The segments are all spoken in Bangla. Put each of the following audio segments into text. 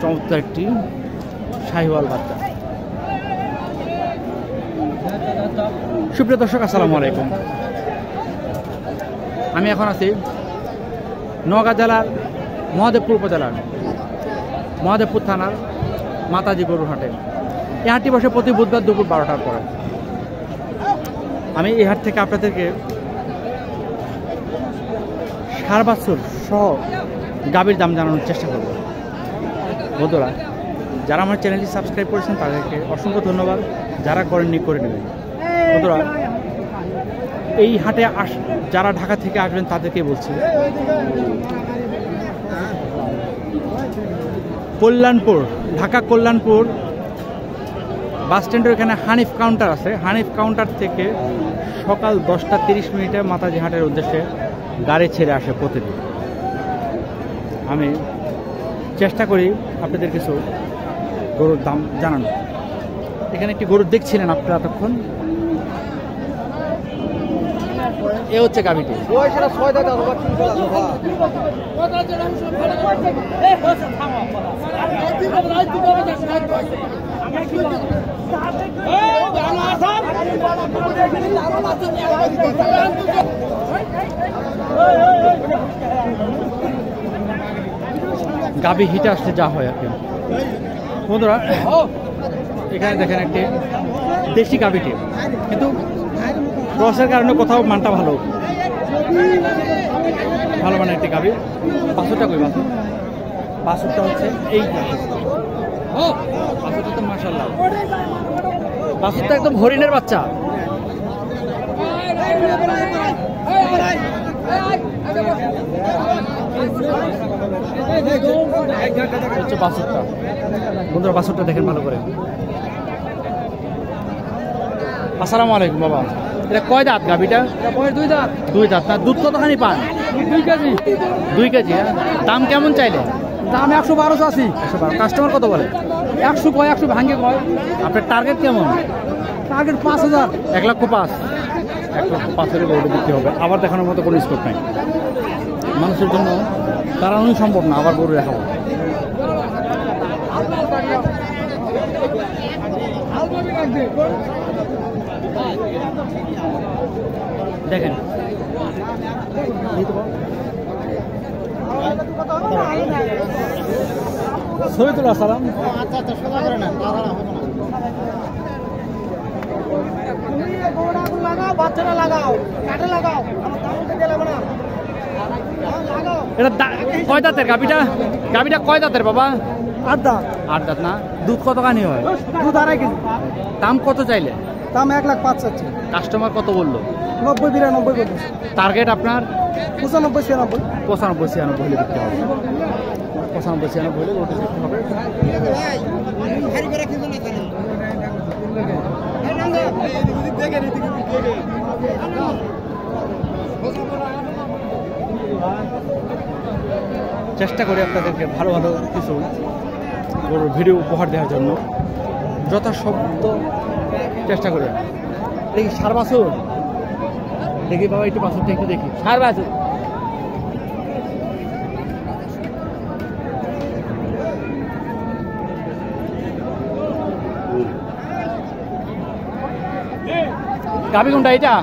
চমৎকার একটি শাহিওয়াল বাচ্চা। সুপ্রিয় দর্শক, আসসালামু আলাইকুম। আমি এখন আছি নওগাঁ জেলার মহাদেবপুর উপজেলার মহাদেবপুর থানার মাতাজি গরুর হাটে। এই হাটটি বসে প্রতি বুধবার দুপুর 12টার পরে। আমি এই হাট থেকে আপনাদেরকে সার বাছুর সহ গাভীর দাম জানানোর চেষ্টা করব। বন্ধুরা, যারা আমার চ্যানেলটি সাবস্ক্রাইব করেছেন তাদেরকে অসংখ্য ধন্যবাদ, যারা করেননি করে নেবেন। বন্ধুরা, এই হাটে যারা ঢাকা থেকে আসবেন তাদেরকে বলছি, কল্যাণপুর, ঢাকা কল্যাণপুর বাস স্ট্যান্ডের এখানে হানিফ কাউন্টার আছে। হানিফ কাউন্টার থেকে সকাল 10টা 30 মিনিটে মাতাজি হাটের উদ্দেশ্যে গাড়ি ছেড়ে আসে প্রতিদিন। আমি চেষ্টা করি আপনাদের কিছু গরুর দাম জানানো। এখানে একটি গরু দেখছিলেন আপনারা এতক্ষণ, এ হচ্ছে গাভীটি। গাভী হিটে আসলে যা হয় আর কি। বন্ধুরা, এখানে দেখেন একটি দেশি গাভীটি, কিন্তু ক্রসের কারণে কোথাও মানটা ভালো ভালো মানে একটি গাভী। বাছুরটা কই? বাছুরটা হচ্ছে এই বাছুরটা তো মাশাআল্লাহ, বাছুরটা একদম হরিণের বাচ্চা। হচ্ছে বাছুরটা। বন্ধুরা, বাছুরটা দেখেন ভালো করে। আসসালামু আলাইকুম বাবা, এটা কয় দাঁত গাভীটা? 2 দাঁত। 2 দাঁত না? দুধ কতখানি পান? 2 কেজি। 2 কেজি। দাম কেমন চাইলে? দাম 112 আছি। 112। কাস্টমার কত বলে? 100 কয়, 100 ভাঙ্গে কয়। আপনার টার্গেট কেমন? টার্গেট 5000। 1,05,000। 1,05,000 গরু বিক্রি হবে। আবার দেখানোর মতো কোনো স্কোপ নাই। মানুষের জন্য দাঁড়ানোই সম্ভব না, আবার গরু দেখাবো। দেখেন শহীদুল্লাহ সালাম। এটা কয় দাঁতের গাভীটা? গাভীটা কয় দাঁতের বাবা? 8 দাঁত। 8 দাঁত না? দুধ কতখানি হয়? দুধ 2.5 কেজি। দাম কত চাইলে? দাম 1,05,000 চাচ্ছি। কাস্টমার কত বললো? 90-92 বলছে। টার্গেট আপনার? 95-96। 95-96 হলে বিক্রি হবে। 95-96 হলে ওটা বিক্রি হবে। চেষ্টা করি আপনাদেরকে ভালো ভালো কিছু গরুর ভিডিও উপহার দেওয়ার জন্য যথাসাধ্য চেষ্টা করি। দেখি সার বাছুর, দেখি বাবা একটু বাছুরটা একটু দেখি। সার বাছুর গাভী কোনটা? এটা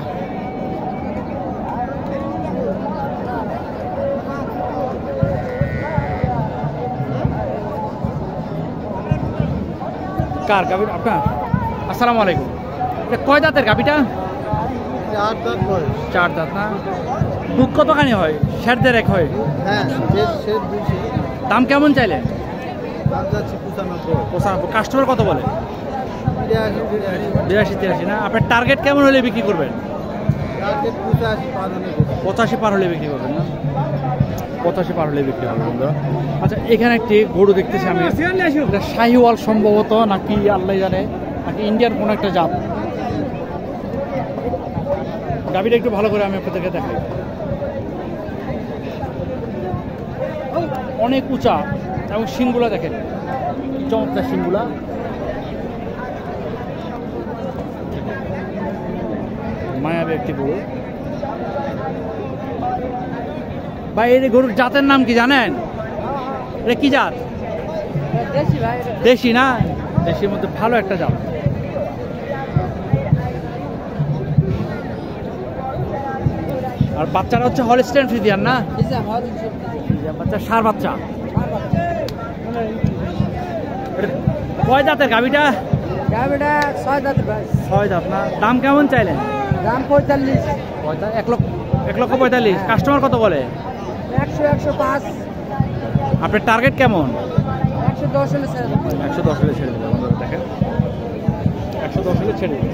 কার গাভী? আপনার? আসসালামু আলাইকুম। এটা কয় দাঁতের গাভীটা? 4 দাঁত। 4 দাঁত না? দুধ কতখানি হয়? 1.5 হয়। হ্যাঁ। দাম কেমন চাইলে? দাম যাচ্ছে 95। কাস্টমার কত বলে? 82-83 না? আপনার টার্গেট কেমন হলে বিক্রি করবেন? টার্গেট 85 পার হলে বিক্রি করবেন না? 85 পার হলে বিক্রি হবে বন্ধুরা। আচ্ছা, এখানে একটি গরু দেখতেছি আমি, এটা শাহিওয়াল সম্ভবত, নাকি আল্লাহ জানে, নাকি ইন্ডিয়ান কোনো একটা জাত। গাভীটা একটু ভালো করে আমি আপনাদেরকে দেখাই। অনেক উঁচা এবং শিংগুলা দেখেন চমৎকার শিংগুলা। মায়াবী একটি গরু। ভাই এই গরুর জাতের নাম কি জানেন? এটা কি জাত? দেশি না? দেশির মধ্যে ভালো একটা জাত। আর বাচ্চারা হচ্ছে হলস্টাইন ফ্রিজিয়ান না? বাচ্চা ষাঁড় বাচ্চা। কয় দাঁতের গাভিটা? গাভিটা 6 দাঁত ভাই। 6 দাঁত না? দাম কেমন চাইলেন? দাম 45। 1,45,000। কাস্টমার কত বলে? 100 105। আপনার টার্গেট কেমন? 110 হলে ছেড়ে দেব। 110 হলে ছেড়ে দেবেন। দেখেন 110 হলে ছেড়ে দেবেন।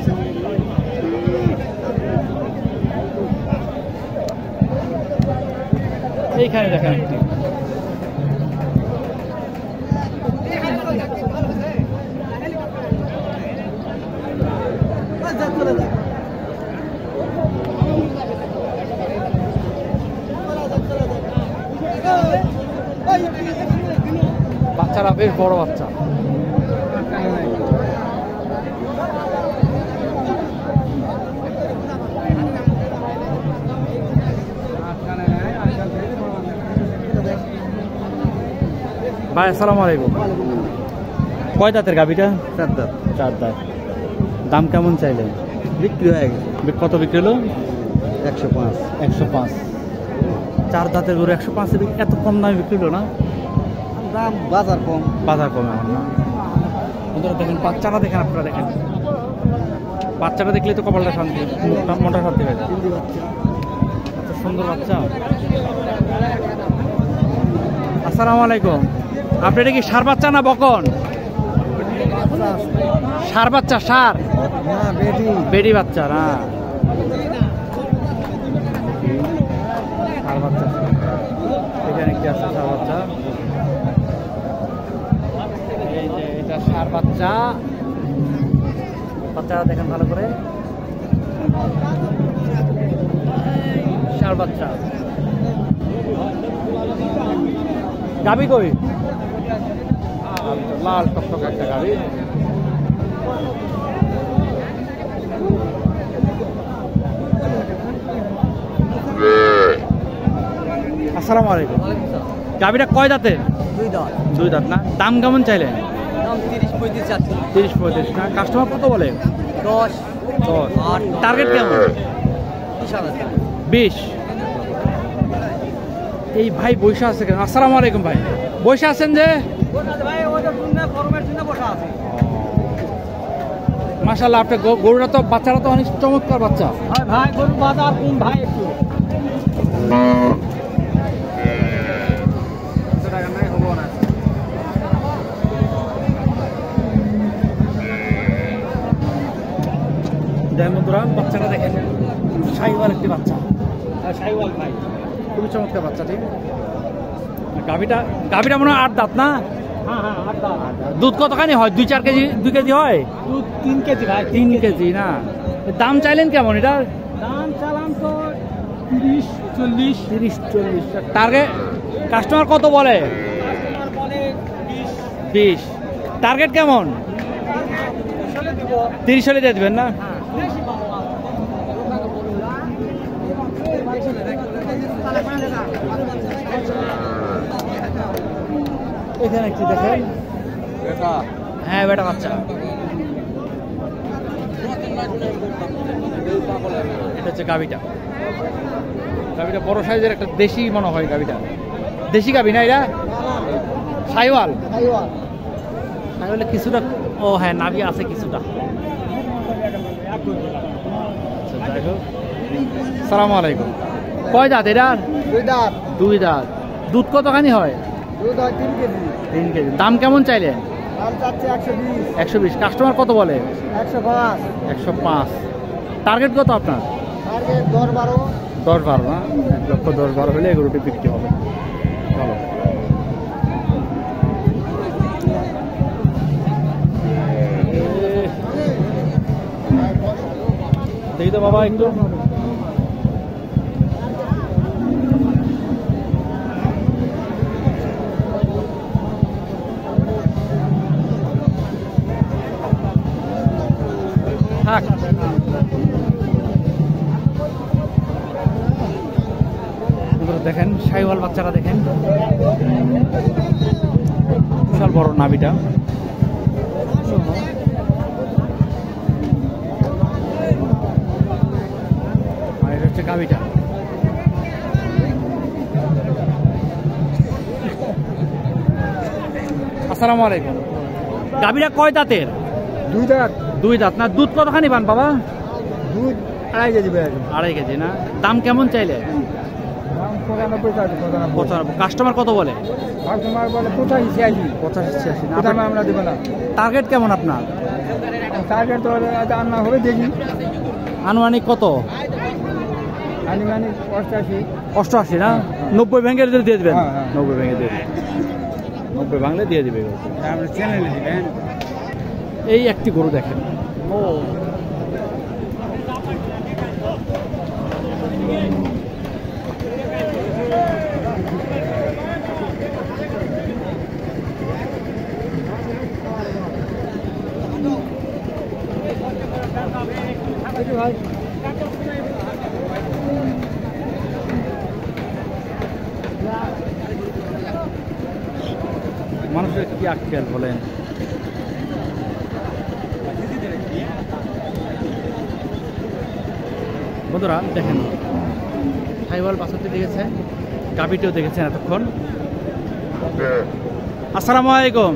এইখানে দেখেন একটি বাচ্চারা বেশ বড় বাচ্চা। ভাই আসসালামু আলাইকুম। কয় দাঁতের গাভিটা? 4 দাঁত। 4 দাঁত। দাম কেমন চাইলেন? বিক্রি হয়ে গেছে। কত বিক্রি হলো? 105। 105। 4 দাঁতের গরু 105 এত কম দামে বিক্রি হলো না? দাম বাজার কম। বাজার কম এখন না? বন্ধুরা দেখেন বাচ্চারা দেখেন, আপনারা দেখেন বাচ্চারা দেখলে তো কপালটা শান্তি, মনটা শান্তি হয়ে যায়। এত সুন্দর বাচ্চা। আসসালামু আলাইকুম। আপনি এটা কি ষাঁড় বাচ্চা না বকন? ষাঁড় বাচ্চা। ষাঁড় না বেডি। বেডি বাচ্চা না? ষাঁড় বাচ্চা। এখানে কি আছে ষাঁড় বাচ্চা? এই যে এটা ষাঁড় বাচ্চা। বাচ্চারা দেখেন ভালো করে। ষাঁড় বাচ্চা। গাবি কই? লাল টকটক একটা গাবি। আসসালামু আলাইকুম। গাবিটা কয় দাঁতের? 2 দাঁত। 2 দাঁত না? দাম কেমন চাইলেন? দাম 30-35 চাচ্ছি। 30-35 না? কাস্টমার কত বলে? 10। 10। টার্গেট কেমন? 20,000। 20। এই ভাই বৈশা আছে কেন? আসসালামু আলাইকুম ভাই। বৈশা আছেন যে? মাশাআল্লাহ, আপনার গরুরা তো বাচ্চারা তো অনেক চমৎকার বাচ্চা। ভাই গরু বাজার কোন ভাই একটু দেখেন বন্ধুরা বাচ্চারা দেখেন, শাহিওয়াল একটি বাচ্চা। শাহিওয়াল ভাই খুবই চমৎকার বাচ্চাটি। গাভিটা মনে হয় 8 দাঁত না? হ্যাঁ হ্যাঁ 8 দাঁত। দুধ কতখানি হয়? 2-4 কেজি? 2 কেজি হয়? দুধ 3 কেজি ভাই। 3 কেজি না? দাম চাইলেন কেমন এটার? দাম চালান তো 30-40। 30-40। টার্গেট কাস্টমার কত বলে? কাস্টমার বলে 20। টার্গেট কেমন? 30 হলে দিয়ে দেবেন না? এখানে কি দেখেন? হ্যাঁ বেটা বাচ্চা। এটা হচ্ছে গাভিটা। গাভিটা বড় সাইজের একটা দেশি মনে হয়। গাভিটা দেশি গাভি না? এটা শাহিওয়াল। শাহিওয়ালে কিছুটা, ও হ্যাঁ নাভি আছে কিছুটা। যাই হোক, সালামু আলাইকুম। কয় দাঁত এটার? 2 দাঁত। 2 দাঁত। দুধ কতখানি হয়? 2 দাঁত 3 কেজি। 3 কেজি। দাম কেমন চাইলেন? দাম চাচ্ছে 120। 120। কাস্টমার কত বলে? 105। 105। টার্গেট কত আপনার? টার্গেট 10-12। 10-12 না? 1,10,12 হলে এগুলোটি বিক্রি হবে। ভালো। দেখি তো বাবা একটু। বন্ধুরা দেখেন শাহিওয়াল বাচ্চাটা দেখেন, বিশাল বড় নাভিটা। আর এটা হচ্ছে গাভিটা। আসসালামু আলাইকুম। গাভিটা কয় দাঁতের? 2 দাঁত। 2 দাঁত না? দুধ কতখানি পান বাবা? দুধ 2.5 কেজি বেড়ে 2.5 কেজি না? দাম কেমন চাইলে? দাম 95 টাকা। 95। কাস্টমার কত বলে? কাস্টমার বলে 85 86। 85-86 না? দামে আমরা দেব না। টার্গেট কেমন আপনার? টার্গেট তো আনা হবে দেখি। আনুমানিক কত? আনুমানিক 88। 88 না? 90 ভেঙে দিয়ে দেবেন? হ্যাঁ, হ্যাঁ। 90 ভেঙে দিয়ে দেবেন। 90 ভাঙলে দিয়ে দিবে। আমরা চ্যানেলে দিবেন। এই একটি গরু দেখেন, ও ভাই মানুষের কি আক্কেল বলেন। বন্ধুরা দেখেন শাহিওয়াল বাছুরটি দেখেছেন, গাভীটিও দেখেছেন এতক্ষণ। আসসালামু আলাইকুম।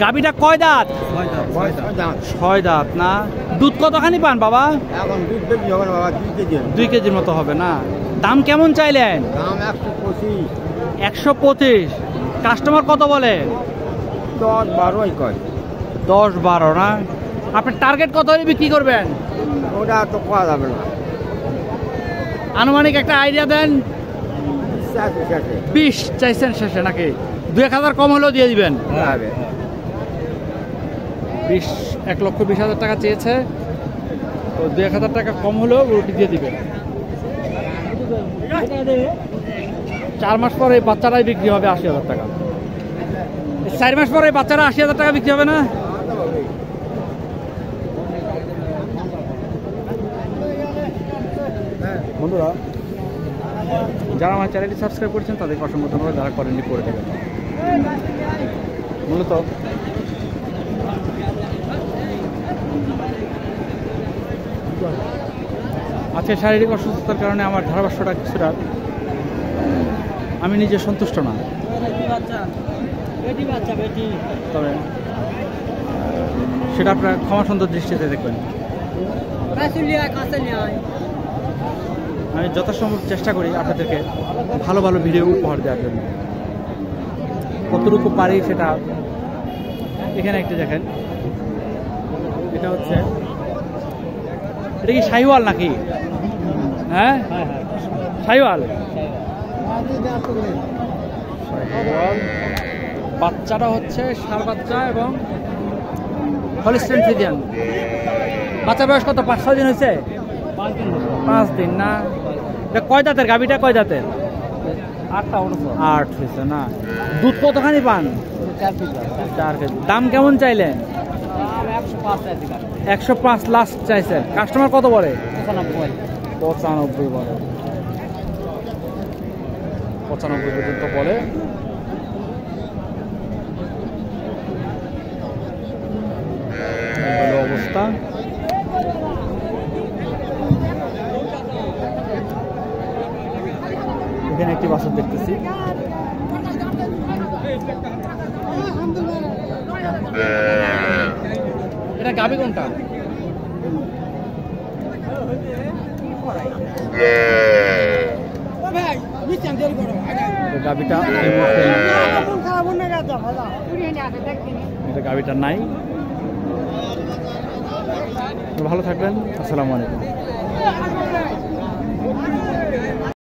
গাভীটা কয় দাঁত? 6 দাঁত না? দুধ কতখানি পান বাবা? এখন দুধ বেশি হবে না বাবা, 2 কেজি। 2 কেজির মতো হবে না? দাম কেমন চাইলেন? দাম 125। 125। কাস্টমার কত বলে? 10 12 কয়। 10-12 না? আপনার টার্গেট কত হলে বিক্রি করবেন? ওটা তো পাওয়া যাবে না। আনুমানিক একটা আইডিয়া দেন। 20 চাইছেন শেষে নাকি? 2-1000 কম হলেও দিয়ে দিবেন? 1,20,000 টাকা চেয়েছে, তো 2-1000 টাকা কম হলেও রুটি দিয়ে দিবেন। 4 মাস পরে এই বাচ্চারাই বিক্রি হবে 80,000 টাকা। 4 মাস পরে এই বাচ্চারা 80,000 টাকা বিক্রি হবে না? বন্ধুরা যারা আমার চ্যানেলটি সাবস্ক্রাইব করেছেন তাদেরকে অসংখ্য ধন্যবাদ, যারা করেননি করে দেবেন। মূলত আজকে শারীরিক অসুস্থতার কারণে আমার ধারাভাষ্যটা কিছুটা আমি নিজে সন্তুষ্ট না, তবে সেটা আপনার ক্ষমা সুন্দর দৃষ্টিতে দেখবেন। আমি যথাসম্ভব চেষ্টা করি আপনাদেরকে ভালো ভালো ভিডিও উপহার দেওয়ার জন্য, কতটুকু পারি সেটা। এখানে একটু দেখেন, এটা হচ্ছে, এটা কি শাহিওয়াল নাকি? হ্যাঁ শাহিওয়াল। বাচ্চাটা হচ্ছে ষাঁড় বাচ্চা এবং হলিস্টিয়ান ফ্রিজিয়ান। বাচ্চার বয়স কত? 5-6 দিন হয়েছে? 5 দিন না? এটা কয় দাঁতের গাভীটা? কয় দাঁতের? 8 হয়েছে না? দুধ কতখানি পান? 4 কেজি। দাম কেমন চাইলেন? 105 লাস্ট চাইছেন। কাস্টমার কত বলে? 95 বলে। 95 পর্যন্ত বলে। অবস্থা এখানে একটি বাছুর দেখতেছি। এটা গাভী কোনটা? গাভীটা গাভীটা নাই। ভালো থাকবেন। আসসালামু আলাইকুম।